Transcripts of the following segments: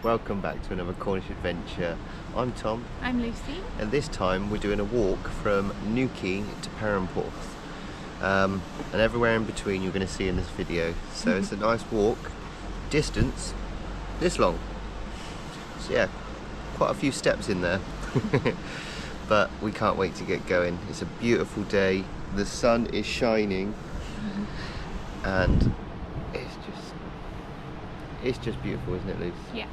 Welcome back to another Cornish adventure. I'm Tom. I'm Lucy. And this time we're doing a walk from Newquay to Perranporth. And everywhere in between you're going to see in this video. So it's a nice walk. Distance this long. So yeah, quite a few steps in there. But we can't wait to get going. It's a beautiful day. The sun is shining. And it's just beautiful, isn't it, Luce? Yeah.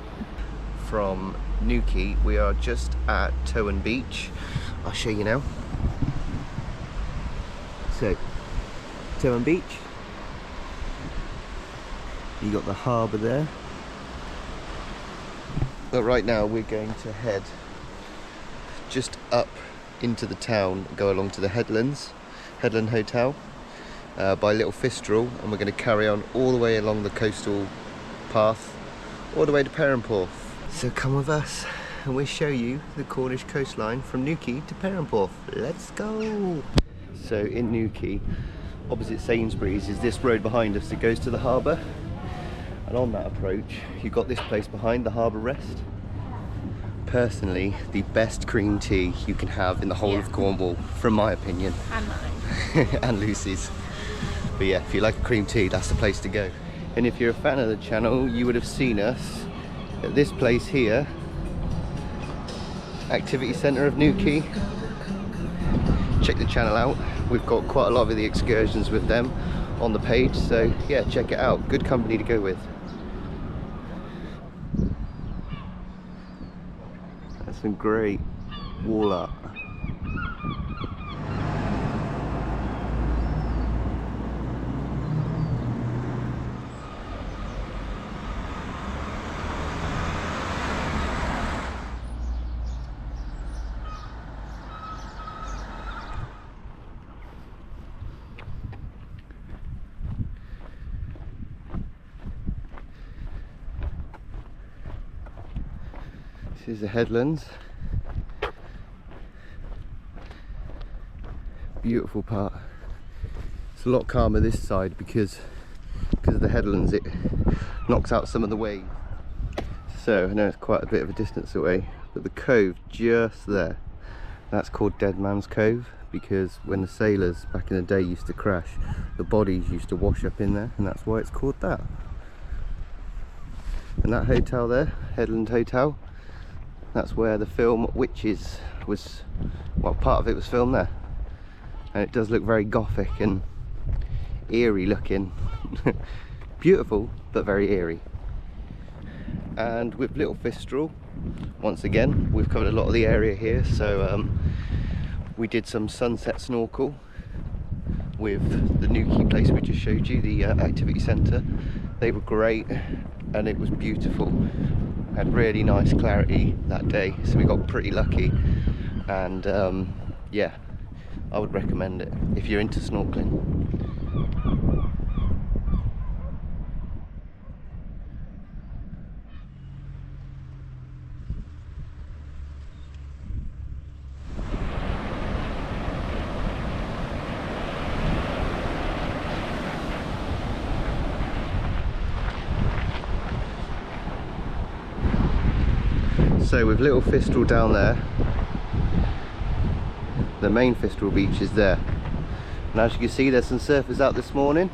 From Newquay, we are just at Fistral Beach. I'll show you now. So, Fistral Beach. You got the harbour there. But right now we're going to head just up into the town, go along to the Headland Hotel by Little Fistral, and we're going to carry on all the way along the coastal path all the way to Perranporth. So come with us and we'll show you the Cornish coastline from Newquay to Perranporth. Let's go! So in Newquay, opposite Sainsbury's, is this road behind us that goes to the harbour, and on that approach you've got this place behind, the Harbour Rest. Personally, the best cream tea you can have in the whole of Cornwall, from my opinion. And mine. And Lucy's. But yeah, if you like a cream tea, that's the place to go. And if you're a fan of the channel, you would have seen us at this place here, Activity Centre of Newquay. Check the channel out. We've got quite a lot of the excursions with them on the page, so yeah, check it out. Good company to go with. That's some great wall art. This is the headlands. Beautiful part. It's a lot calmer this side because of the headlands. It knocks out some of the waves. So I know it's quite a bit of a distance away, but the cove just there, that's called Dead Man's Cove, because when the sailors back in the day used to crash, the bodies used to wash up in there, and that's why it's called that. And that hotel there, Headland Hotel, that's where the film Witches was, well, part of it was filmed there. And it does look very gothic and eerie looking. Beautiful, but very eerie. And with Little Fistral, once again, we've covered a lot of the area here. So we did some sunset snorkel with the Newquay place we just showed you, the activity centre. They were great and it was beautiful. Had really nice clarity that day, so we got pretty lucky. And yeah, I would recommend it if you're into snorkeling. So with Little Fistral down there, the main Fistral Beach is there. And as you can see, there's some surfers out this morning.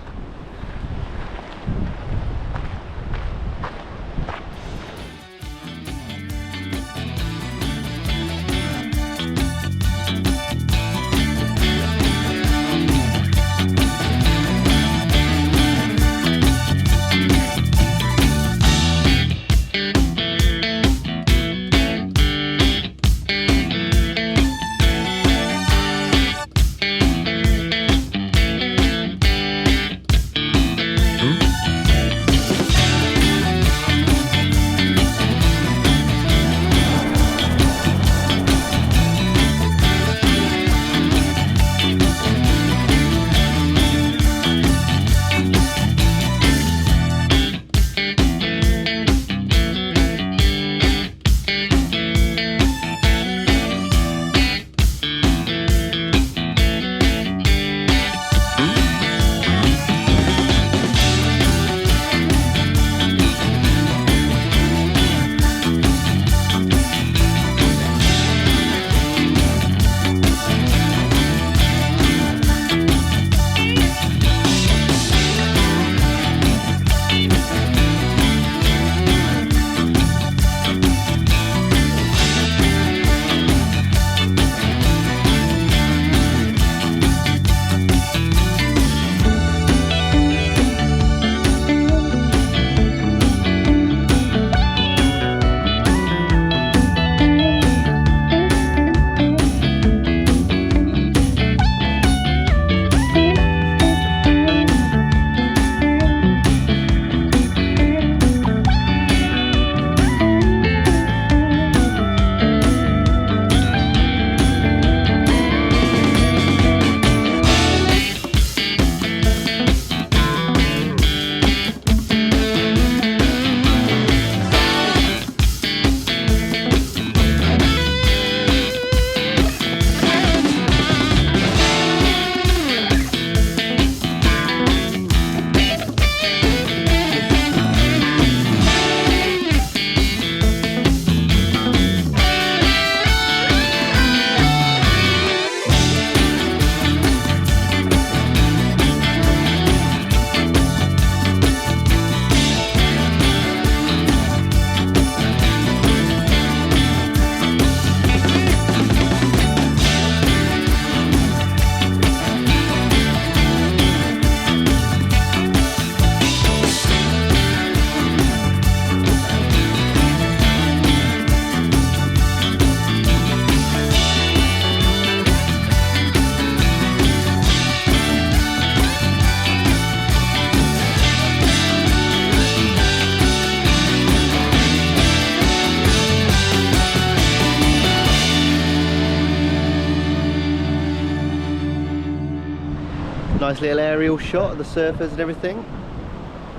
Nice little aerial shot of the surfers and everything.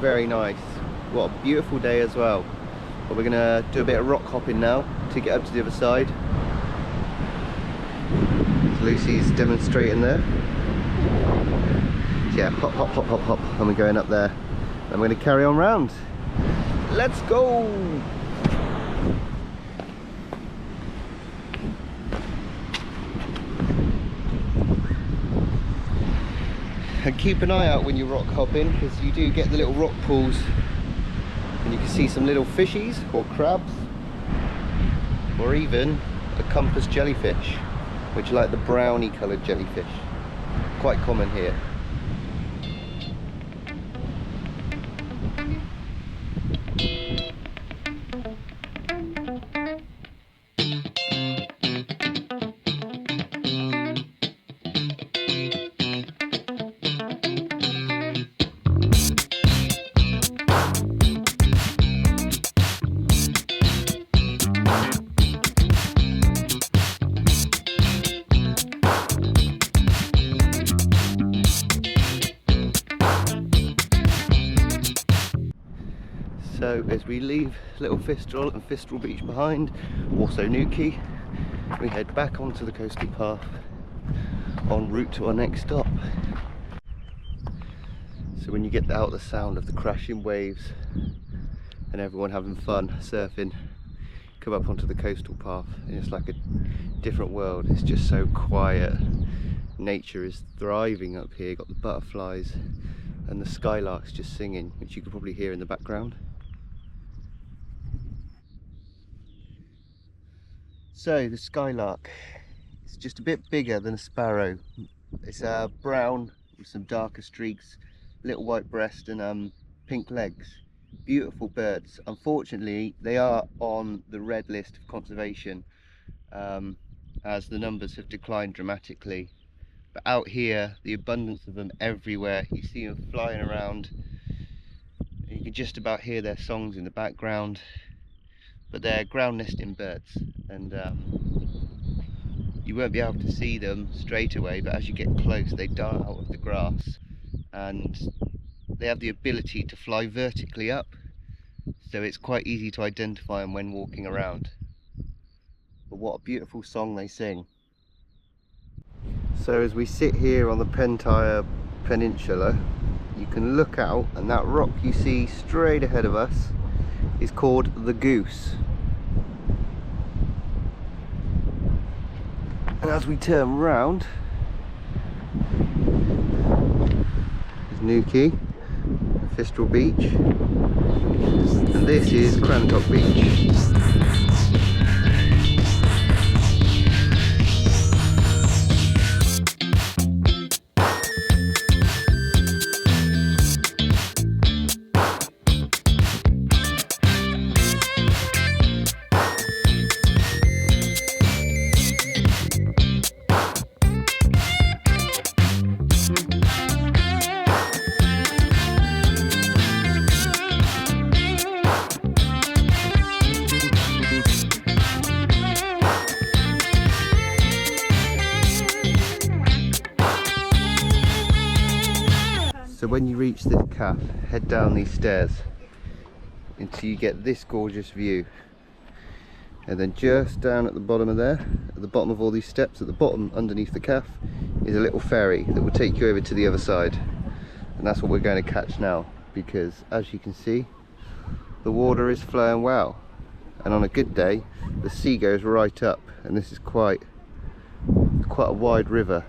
Very nice. What a beautiful day as well. But we're gonna do a bit of rock hopping now to get up to the other side. So Lucy's demonstrating there. So yeah, hop, hop, hop, hop, hop, and we're going up there. And we're gonna carry on round. Let's go! And keep an eye out when you're rock hopping, because you do get the little rock pools and you can see some little fishies or crabs, or even a compass jellyfish, which are like the browny coloured jellyfish, quite common here. So as we leave Little Fistral and Fistral Beach behind, also Newquay, we head back onto the coastal path en route to our next stop. So when you get out the sound of the crashing waves and everyone having fun surfing, come up onto the coastal path and it's like a different world. It's just so quiet. Nature is thriving up here. Got the butterflies and the skylarks just singing, which you can probably hear in the background. So the skylark, it's just a bit bigger than a sparrow. It's brown with some darker streaks, little white breast and pink legs. Beautiful birds. Unfortunately, they are on the red list of conservation as the numbers have declined dramatically. But out here, the abundance of them everywhere. You see them flying around. You can just about hear their songs in the background. But they're ground nesting birds, and you won't be able to see them straight away, but as you get close they dart out of the grass and they have the ability to fly vertically up, so it's quite easy to identify them when walking around. But what a beautiful song they sing. So as we sit here on the Pentire Peninsula, you can look out and that rock you see straight ahead of us is called the Goose. And as we turn round, there's Newquay, Fistral Beach, and this is Crantock Beach. So when you reach this calf, head down these stairs until you get this gorgeous view. And then just down at the bottom of there, at the bottom of all these steps, at the bottom underneath the calf, is a little ferry that will take you over to the other side. And that's what we're going to catch now, because as you can see, the water is flowing well. And on a good day, the sea goes right up, and this is quite a wide river.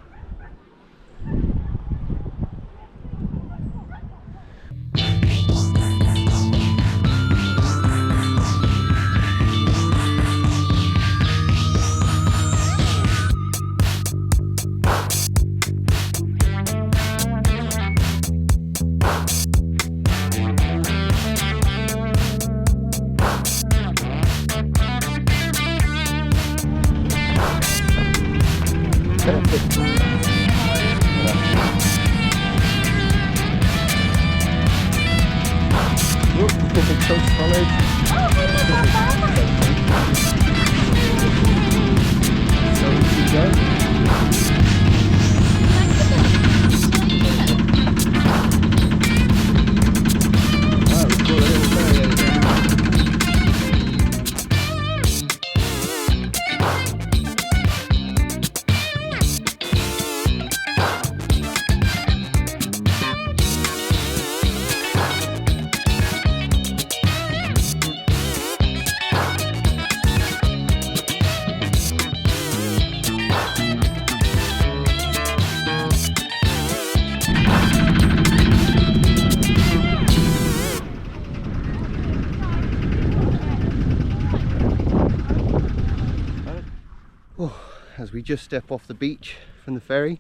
as we just step off the beach from the ferry,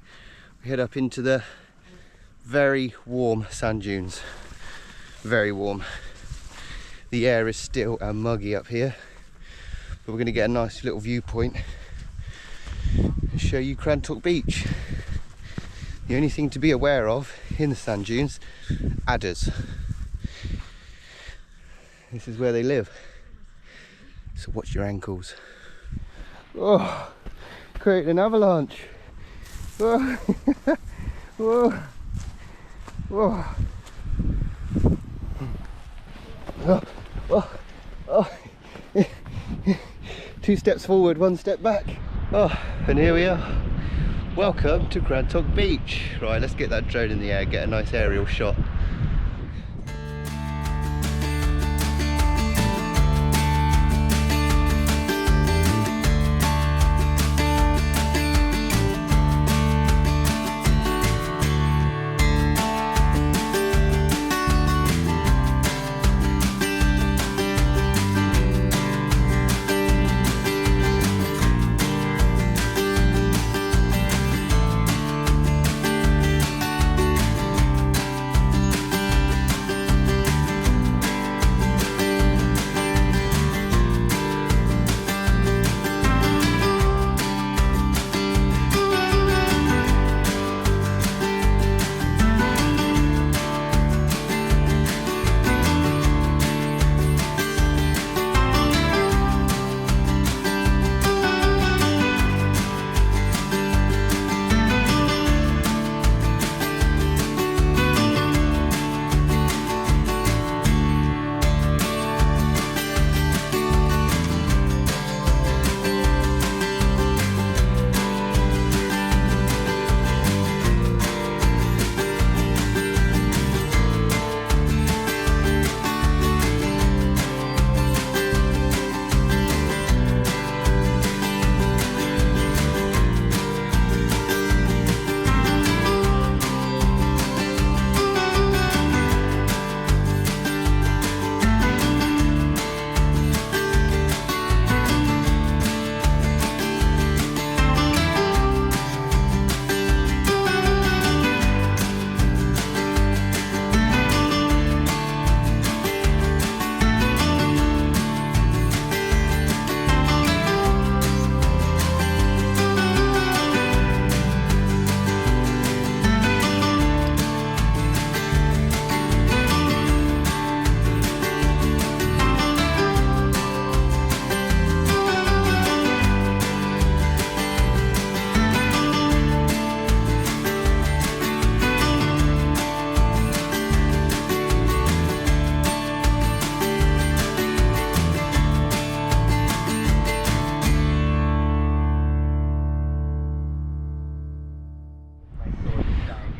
we head up into the very warm sand dunes. Very warm. The air is still muggy up here, but we're going to get a nice little viewpoint and show you Crantock Beach. The only thing to be aware of in the sand dunes, adders. This is where they live, so watch your ankles. Oh, create an avalanche. Oh. Whoa. Whoa. Oh. Oh. Oh. 2 steps forward, 1 step back. Oh, and here we are. Welcome to Crantock Beach. Right, let's get that drone in the air, get a nice aerial shot.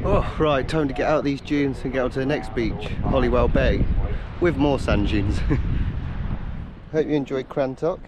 Oh, right, time to get out these dunes and get on to the next beach, Holywell Bay, with more sand dunes. Hope you enjoyed Crantock.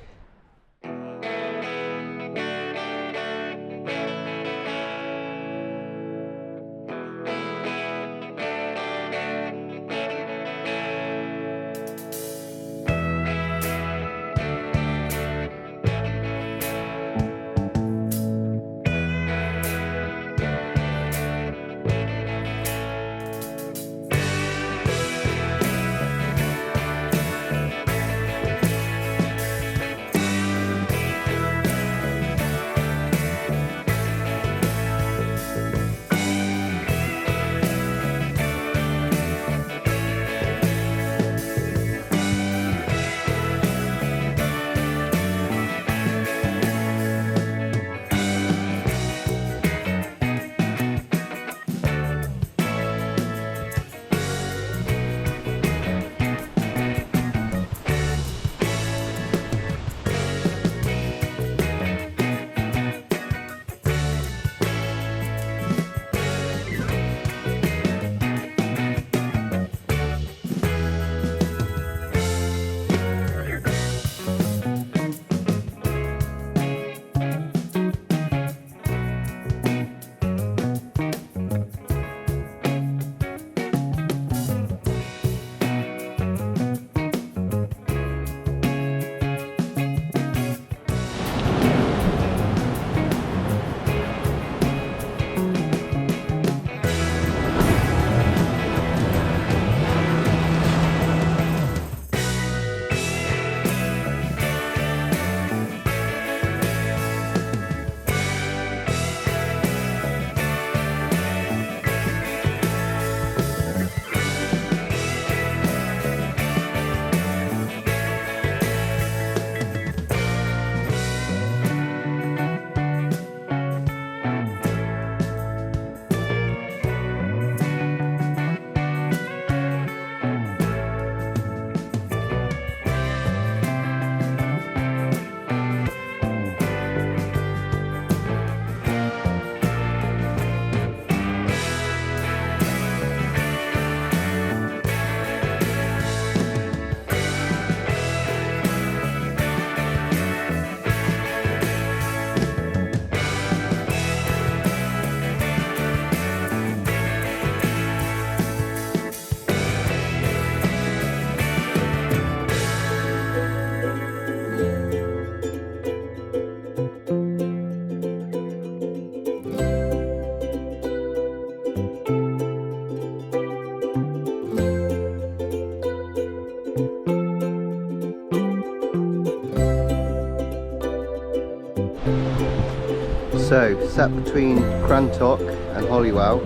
So, sat between Crantock and Holywell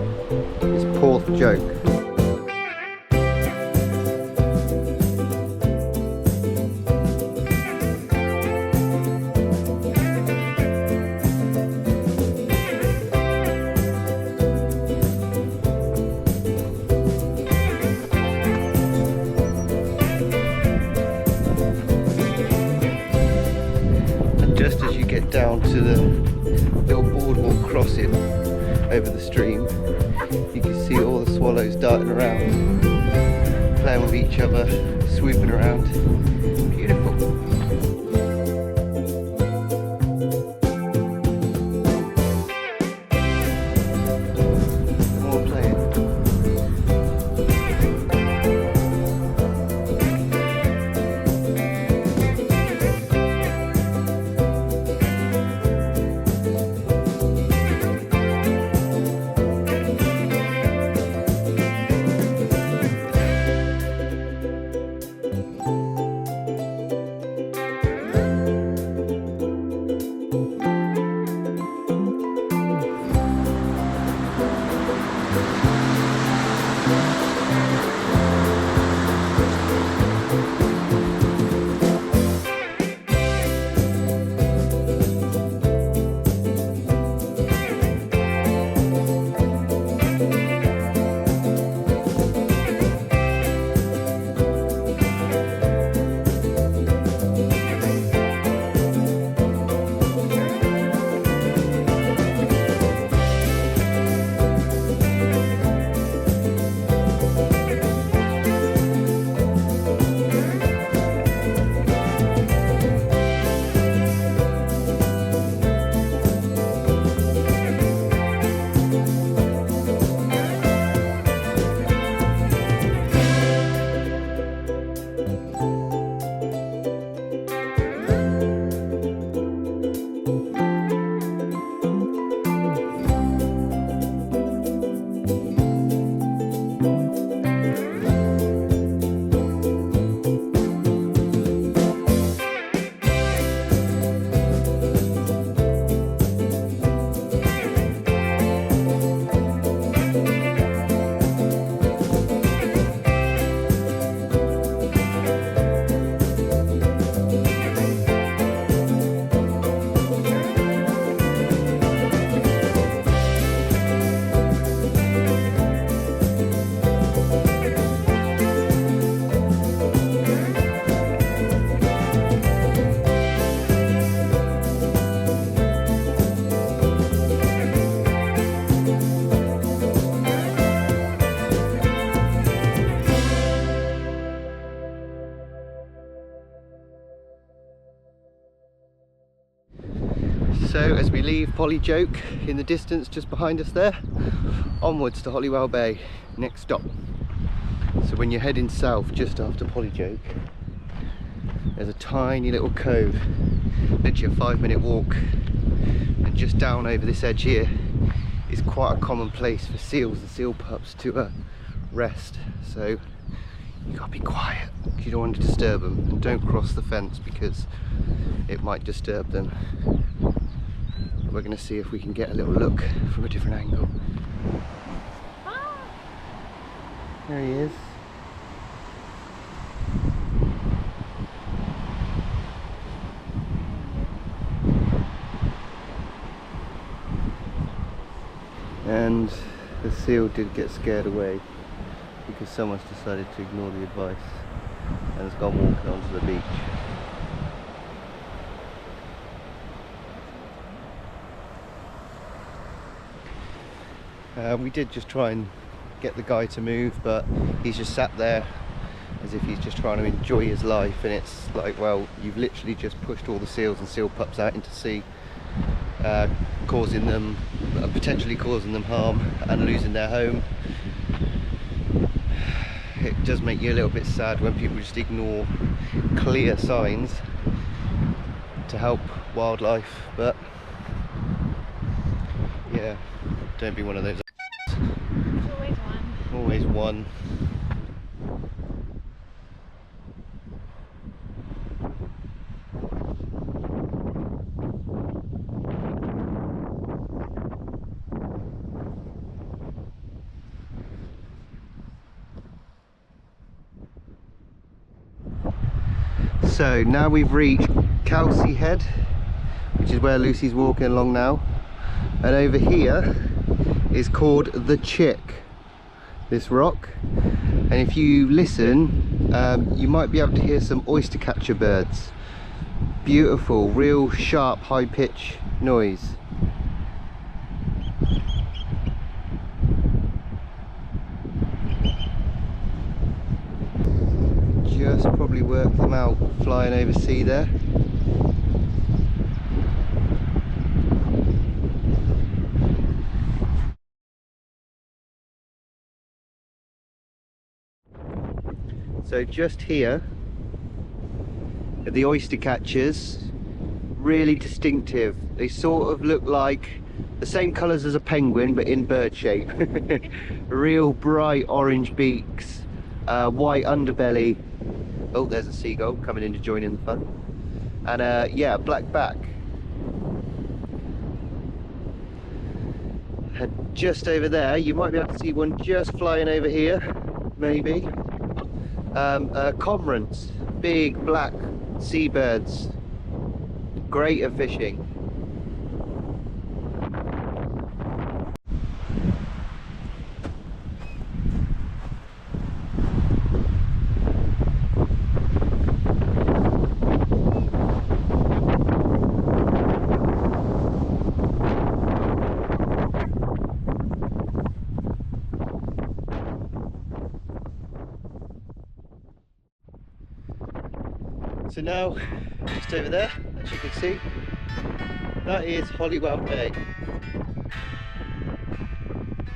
is Porth Joke. Just as you get down to the little boardwalk crossing over the stream, you can see all the swallows darting around, playing with each other, swooping around. Beautiful. More playing. So as we leave Polyjoke in the distance just behind us there, onwards to Holywell Bay, next stop. So when you're heading south just after Polyjoke, there's a tiny little cove, literally a 5-minute walk, and just down over this edge here is quite a common place for seals and seal pups to rest. So you gotta be quiet because you don't want to disturb them, and don't cross the fence because it might disturb them. We're going to see if we can get a little look from a different angle. There he is. And the seal did get scared away because someone's decided to ignore the advice and has gone walking onto the beach. We did just try and get the guy to move, but he's just sat there as if he's just trying to enjoy his life, and it's like, well, you've literally just pushed all the seals and seal pups out into sea, potentially causing them harm and losing their home. It does make you a little bit sad when people just ignore clear signs to help wildlife, but yeah, don't be one of those. Always one. So now we've reached Kelsey Head, which is where Lucy's walking along now, and over here is called the Chick, this rock, and if you listen you might be able to hear some oyster catcher birds. Beautiful, real sharp, high pitch noise. Just probably worked them out flying over sea there. So just here are the oyster catchers, really distinctive. They sort of look like the same colours as a penguin but in bird shape. Real bright orange beaks, white underbelly. Oh, there's a seagull coming in to join in the fun. And yeah, black back. And just over there, you might be able to see one just flying over here, maybe. Cormorants, big black seabirds, great at fishing. So now, just over there, as you can see, that is Holywell Bay.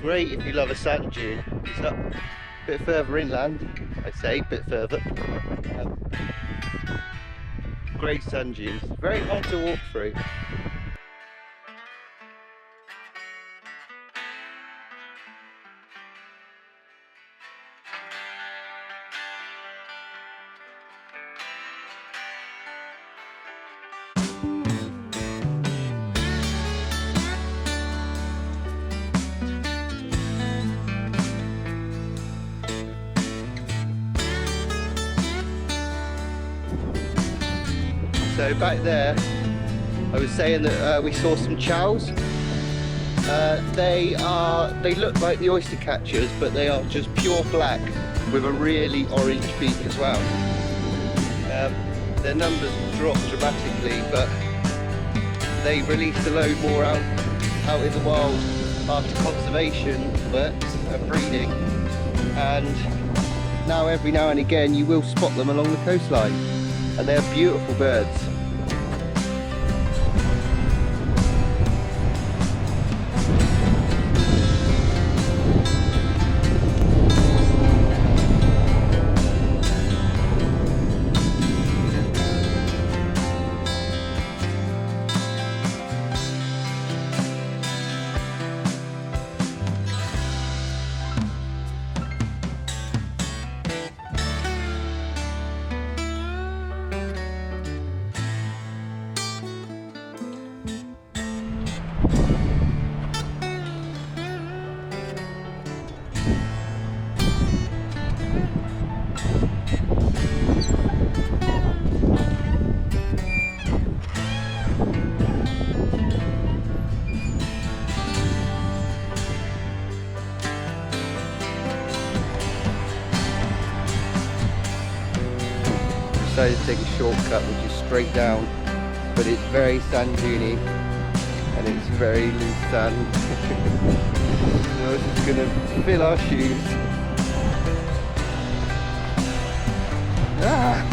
Great if you love a sand dune. It's up a bit further inland, I'd say, a bit further. Great sand dunes, very hard to walk through. So back there, I was saying that we saw some chows. They look like the oyster catchers, but they are just pure black with a really orange beak as well. Their numbers dropped dramatically, but they released a load more out in the wild after conservation works and breeding. And now every now and again you will spot them along the coastline, and they're beautiful birds. Decided to take a shortcut which is straight down, but it's very sand duney and it's very loose sand. So I was just going to fill our shoes. Ah!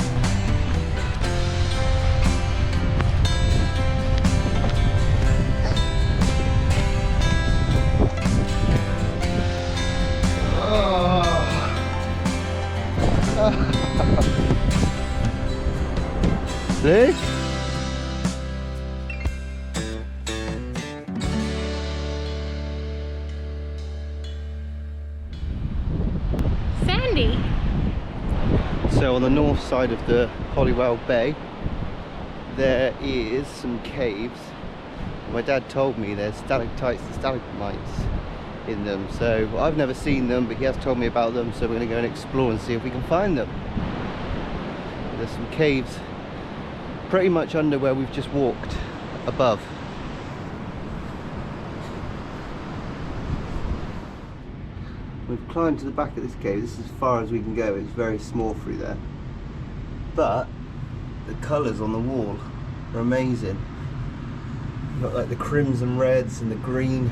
See? Sandy. So on the north side of the Holywell Bay there is some caves. My dad told me there's stalactites and stalagmites in them, so I've never seen them, but he has told me about them, so we're going to go and explore and see if we can find them. There's some caves pretty much under where we've just walked above. We've climbed to the back of this cave. This is as far as we can go. It's very small through there. But the colours on the wall are amazing. You've got like the crimson reds and the green.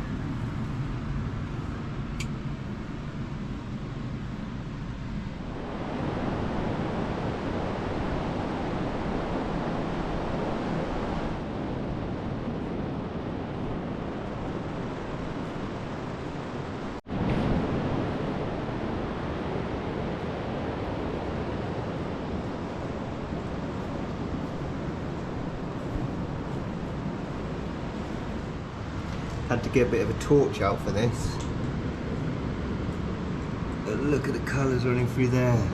Had to get a bit of a torch out for this. But look at the colours running through there.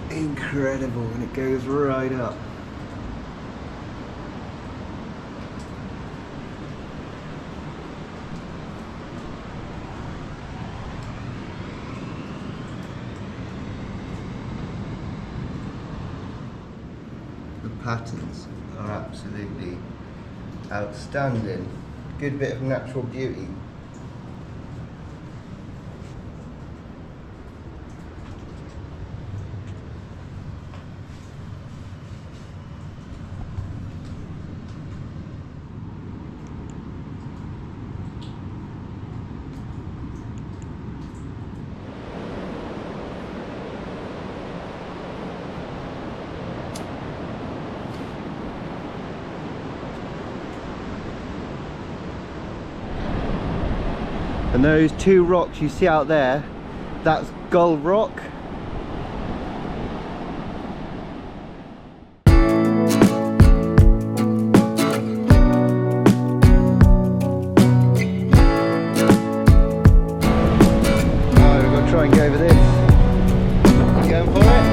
Incredible, and it goes right up. Patterns are absolutely outstanding. Good bit of natural beauty. And those two rocks you see out there, that's Gull Rock. Now we've got to try and go over this. You going for it?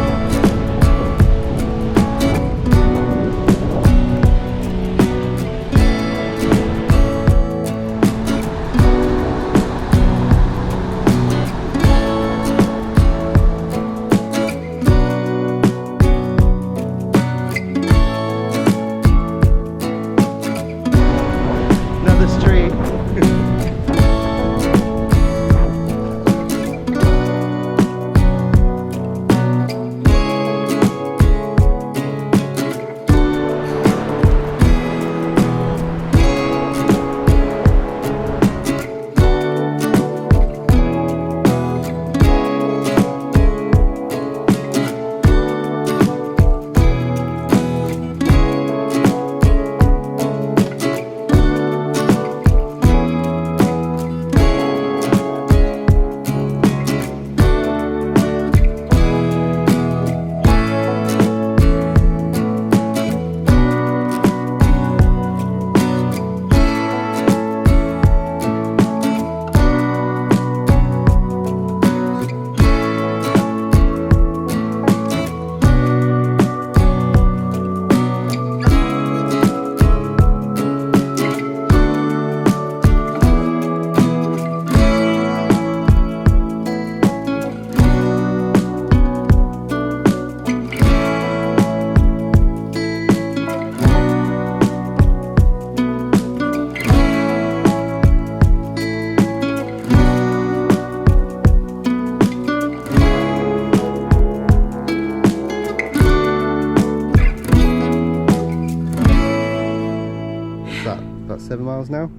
About 7 miles now?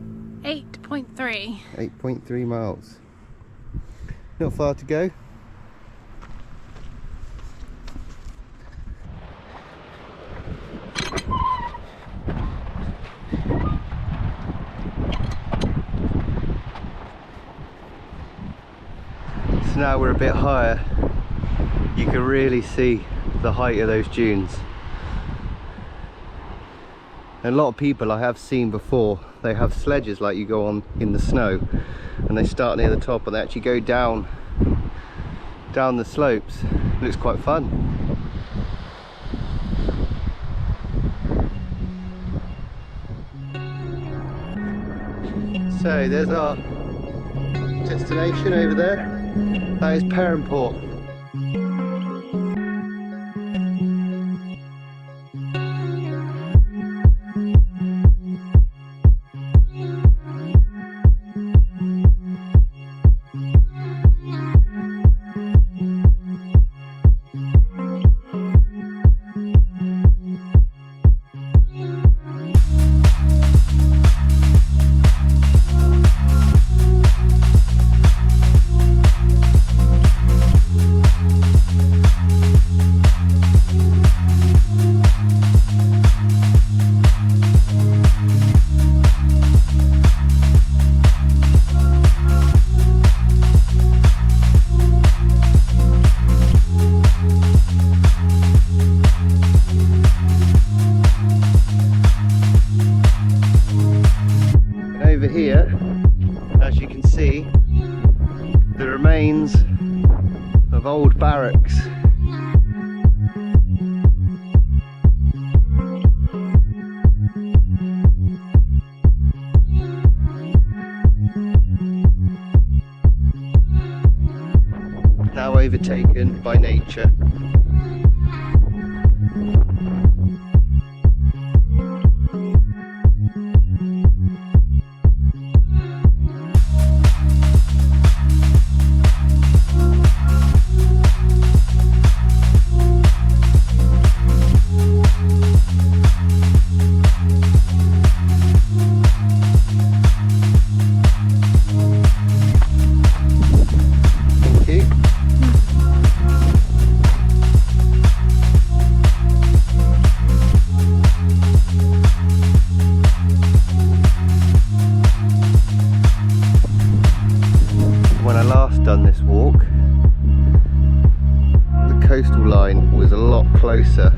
8.3. 8.3 miles. Not far to go. So now we're a bit higher. You can really see the height of those dunes. And a lot of people I have seen before, they have sledges like you go on in the snow, and they start near the top and they actually go down the slopes. It looks quite fun. So there's our destination over there. That is Perranporth. old barracks. Now overtaken by nature. Done this walk, the coastal line was a lot closer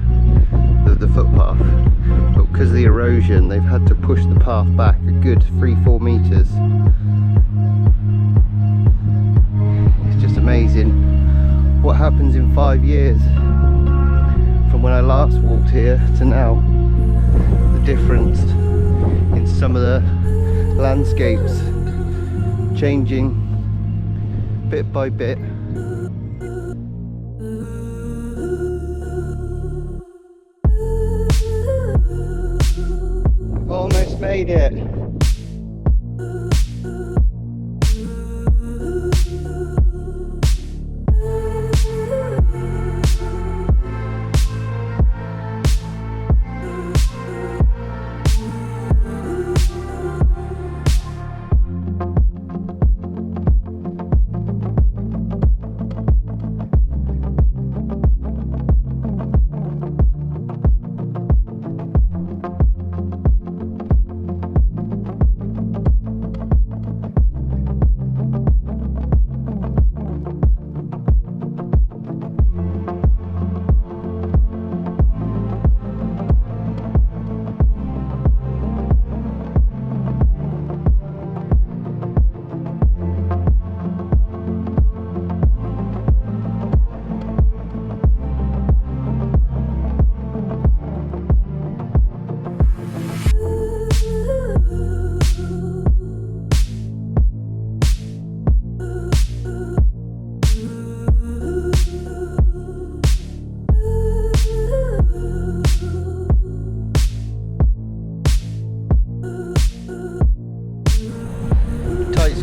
than the footpath, but because of the erosion they've had to push the path back a good 3-4 meters. It's just amazing what happens in 5 years from when I last walked here to now. The difference in some of the landscapes changing bit by bit. Almost made it.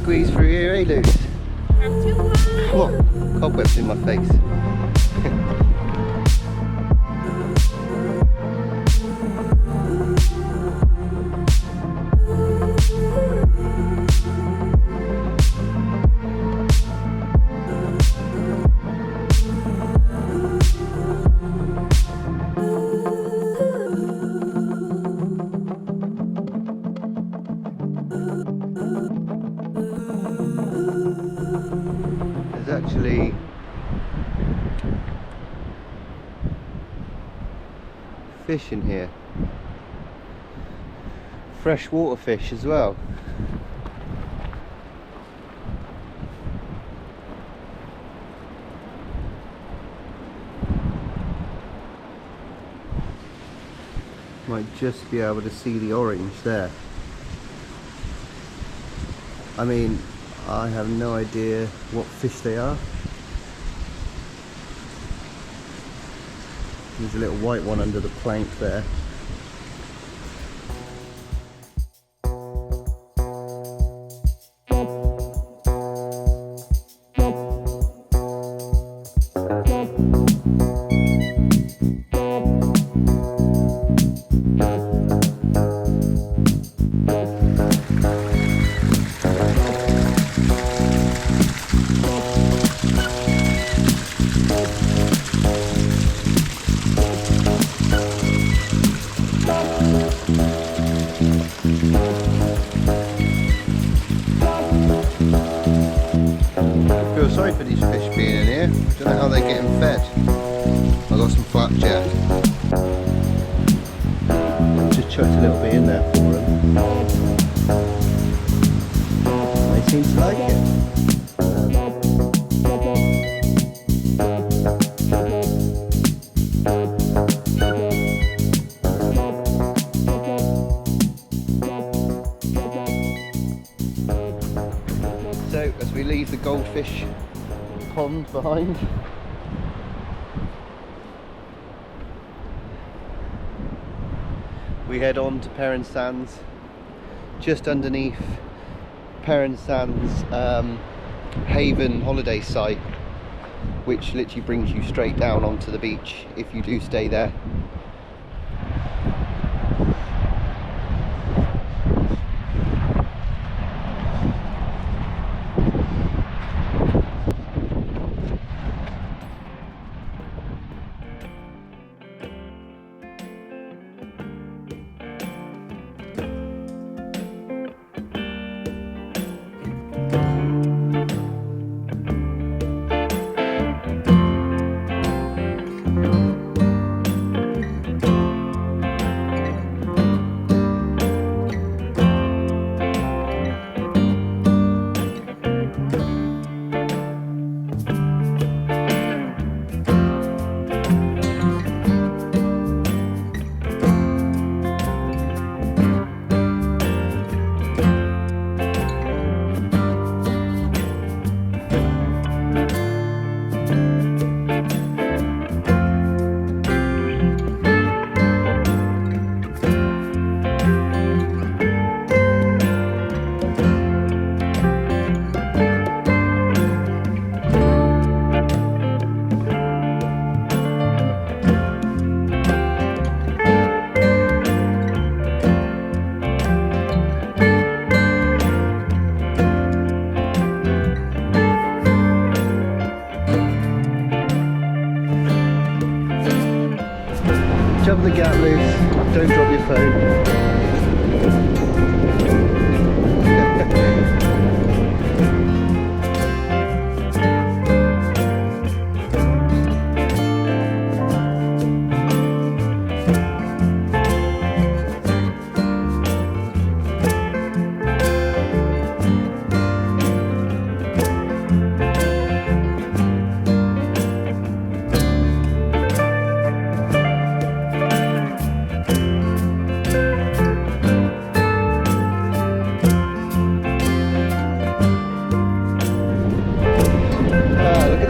Squeeze through here, eh, Luce? Come on, cobwebs in my face. Actually fish in here, freshwater fish as well. Might just be able to see the orange there. I mean, I have no idea what fish they are. There's a little white one under the plank there. Sorry for these fish being in here. Don't know how they're getting fed. I got some flapjack. Just chucked a little bit in there for them. They seem to like it. jellyfish pond behind. We head on to Perran Sands, just underneath Perran Sands Haven holiday site, which literally brings you straight down onto the beach if you do stay there. Jump the gap loose, don't drop your phone.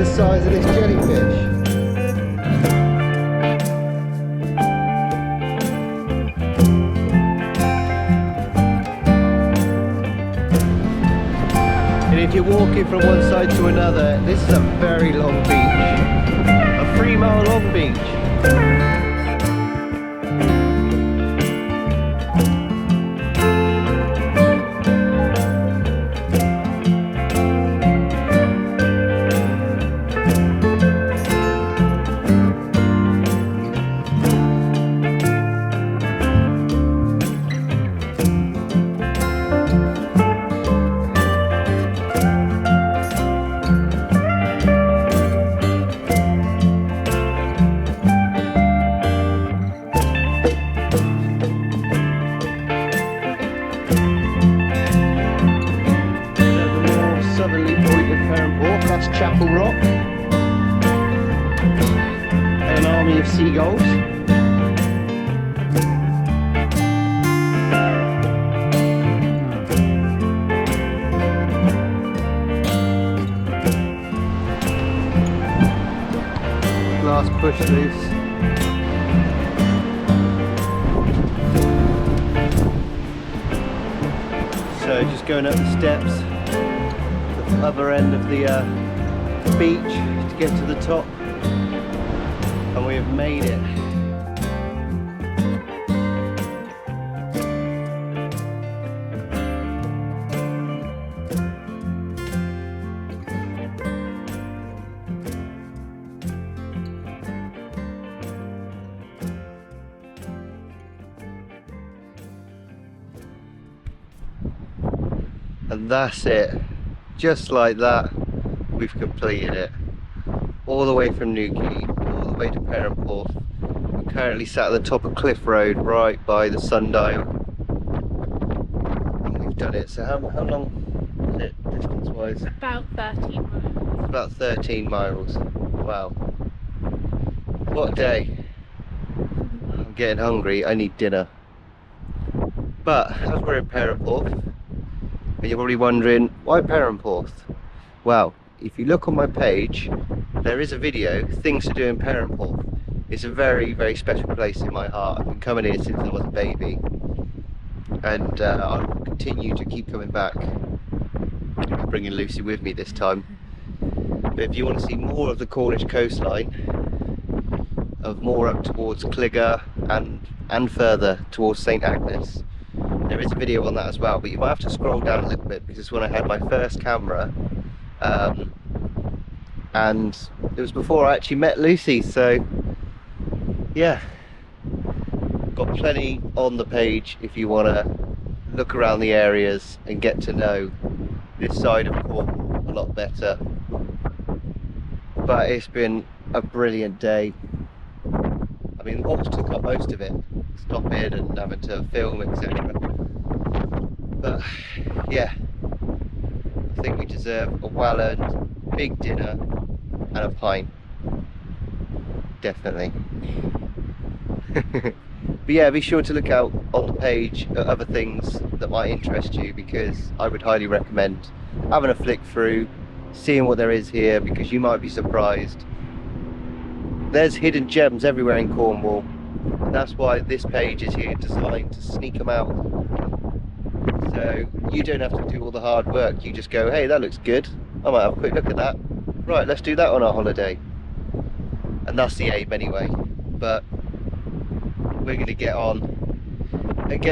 Size of this jellyfish. And if you're walking from one side to another, this is a very long beach, a 3-mile long beach. Of seagulls. Last push loose. So just going up the steps, the other end of the beach to get to the top. And we have made it. And that's it. Just like that, we've completed it. All the way from Newquay, all the way to Perranporth. We're currently sat at the top of Cliff Road, right by the sundial. And we've done it. So how long is it, distance-wise? About 13 miles. About 13 miles. Wow. What a day. I'm getting hungry, I need dinner. But, as we're in Perranporth, and you're probably wondering, why Perranporth? Well, if you look on my page, there is a video, Things to Do in Perranporth. It's a very, very special place in my heart. I've been coming here since I was a baby, and I will continue to keep coming back. I'm bringing Lucy with me this time. But if you want to see more of the Cornish coastline, of more up towards Cligger and further towards St Agnes, there is a video on that as well, but you might have to scroll down a little bit because it's when I had my first camera, and it was before I actually met Lucy, so yeah, got plenty on the page if you want to look around the areas and get to know this side of Cornwall a lot better. But it's been a brilliant day. I mean, the walks took up most of it, stopping and having to film, etc. But yeah, I think we deserve a well-earned big dinner and a pint. Definitely. But yeah, be sure to look out on the page at other things that might interest you, because I would highly recommend having a flick through, seeing what there is here, because you might be surprised. There's hidden gems everywhere in Cornwall, and that's why this page is here, designed to sneak them out. So you don't have to do all the hard work, you just go, hey, that looks good, I might have a quick look at that. Right, let's do that on our holiday. And that's the aim anyway. But we're going to get on and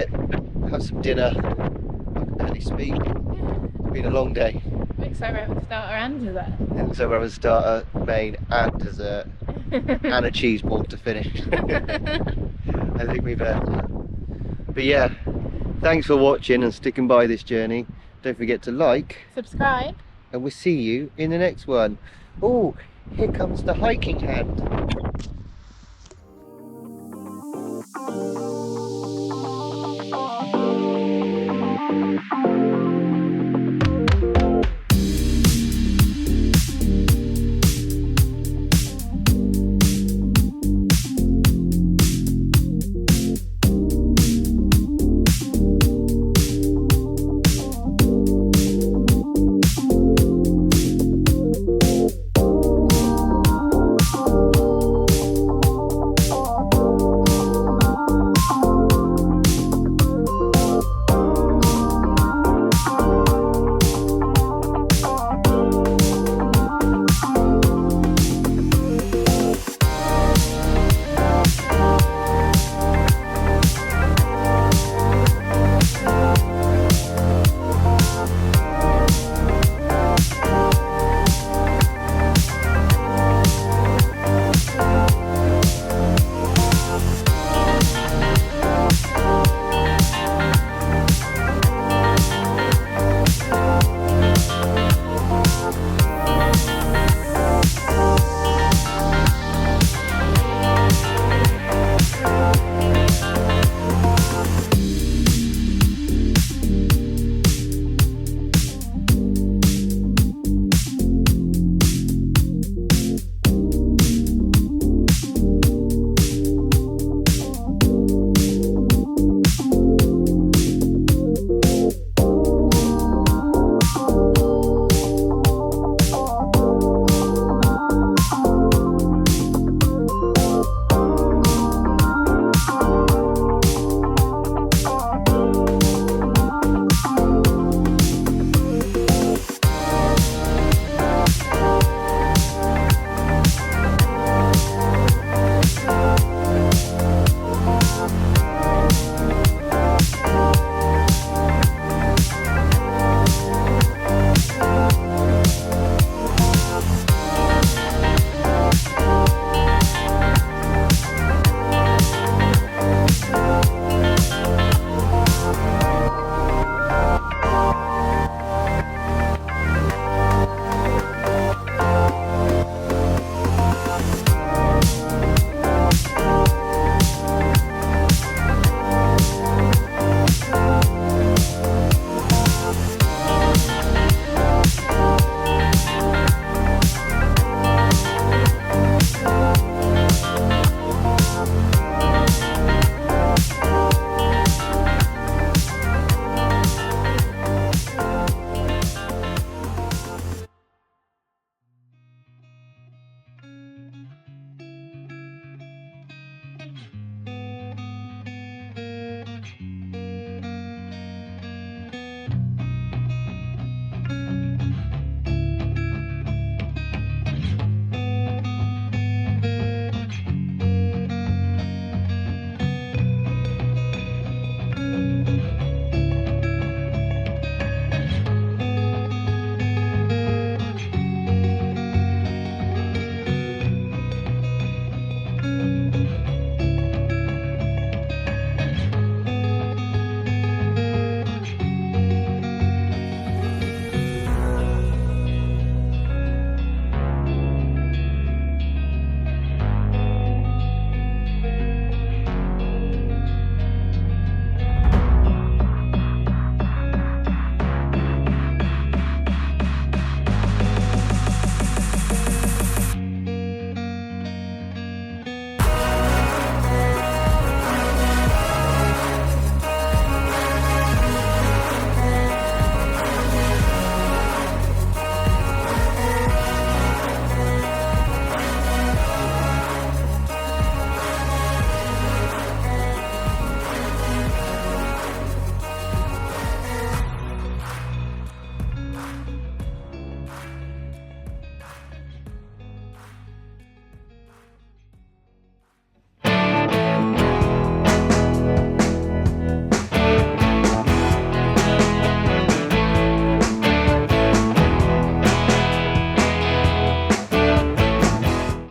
have some dinner. I can barely speak. It's been a long day. Looks like we're having starter and dessert. So we're having starter, main and dessert. And a cheese ball to finish. I think we've but yeah, thanks for watching and sticking by this journey. Don't forget to like, subscribe, and we'll see you in the next one. Oh, here comes the hiking hand.